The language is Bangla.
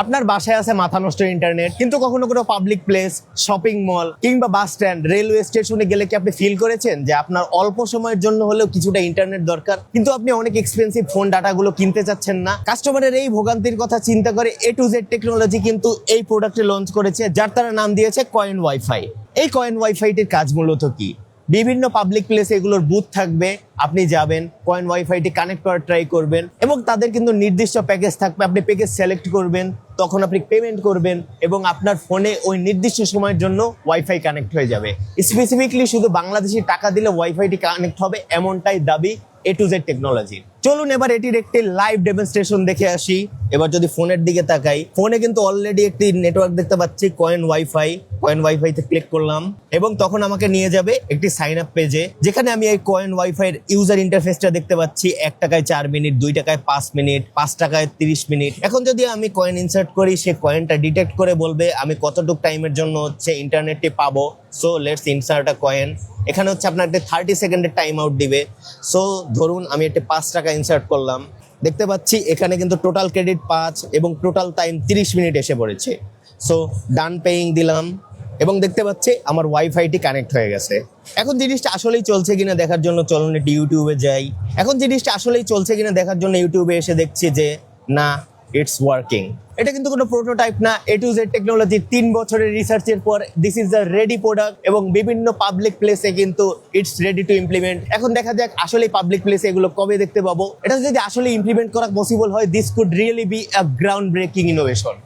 আপনার বাসায় আছে মাথা নষ্ট ইন্টারনেট, কিন্তু কখনো কোনো পাবলিক প্লেস, শপিং মল কিংবা বাস স্ট্যান্ড, রেলওয়ে স্টেশনে গেলে কি আপনি ফিল করেছেন যে আপনার অল্প সময়ের জন্য হলেও কিছুটা ইন্টারনেট দরকার, কিন্তু আপনি অনেক এক্সপেন্সিভ ফোন ডাটাগুলো কিনতে চাচ্ছেন না? কাস্টমারের এই ভোগান্তির কথা চিন্তা করে A to Z টেকনোলজি কিন্তু এই প্রোডাক্টে লঞ্চ করেছে, যার তারা নাম দিয়েছে কয়েন ওয়াইফাই। এই কয়েন ওয়াইফাইটির কাজ মূলত কি? বিভিন্ন পাবলিক প্লেসে এগুলোর বুথ থাকবে, আপনি যাবেন, কয়েন ওয়াইফাইটি কানেক্ট করার ট্রাই করবেন এবং তাদের কিন্তু নির্দিষ্ট প্যাকেজ থাকবে, আপনি প্যাকেজ সিলেক্ট করবেন, তখন আপনি পেমেন্ট করবেন এবং আপনার ফোনে ওই নির্দিষ্ট সময়ের জন্য ওয়াইফাই কানেক্ট হয়ে যাবে। স্পেসিফিকলি শুধু বাংলাদেশি টাকা দিলে ওয়াইফাইটি কানেক্ট হবে, এমনটাই দাবি A to Z টেকনোলজি। চলুন এবার এটির একটি লাইভ ডেমনস্ট্রেশন দেখে আসি। এবার যদি ফোনের দিকে তাকাই, ফোনে কিন্তু অলরেডি একটি নেটওয়ার্ক দেখতে পাচ্ছি, কয়েন ওয়াইফাইতে ক্লিক করলাম এবং তখন আমাকে নিয়ে যাবে একটি সাইন আপ পেজে, যেখানে আমি এই কয়েন ওয়াইফাই এর ইউজার ইন্টারফেসটা দেখতে পাচ্ছি। 1 টাকায় 4 মিনিট, 2 টাকায় 5 মিনিট, 5 টাকায় 30 মিনিট। এখন যদি আমি কয়েন ইনসার্ট করি, সে কয়েনটা ডিটেক্ট করে বলবে আমি কতটুকু টাইমের জন্য হচ্ছে ইন্টারনেটটি পাবো। So let's insert a coin. এখানে হচ্ছে আপনার একটা 30 সেকেন্ডের টাইম আউট দিবে। সো ধরুন আমি একটা 5 টাকা ইনসার্ট করলাম, দেখতে পাচ্ছি এখানে কিন্তু টোটাল ক্রেডিট 5 এবং টোটাল টাইম 30 মিনিট এসে পড়েছে। সো ডান পেইং দিলাম এবং দেখতে পাচ্ছি আমার ওয়াইফাইটি কানেক্ট হয়ে গেছে। এখন জিনিসটা আসলেই চলছে কিনা দেখার জন্য চলুন একটু ইউটিউবে যাই। এখন জিনিসটা আসলেই চলছে কিনা দেখার জন্য ইউটিউবে এসে দেখছি যে না, ইটস ওয়ার্কিং। এটা কিন্তু কোনো প্রোটোটাইপ না, A to Z টেকনোলজি 3 বছরের রিসার্চের পর this is the ready product এবং বিভিন্ন পাবলিক প্লেসে কিন্তু ইটস রেডি টু ইমপ্লিমেন্ট। এখন দেখা যাক আসলে পাবলিক প্লেসে এগুলো কবে দেখতে পাবো। এটা যদি আসলে ইমপ্লিমেন্ট করা পসিবল হয়, this could really be a ground breaking innovation.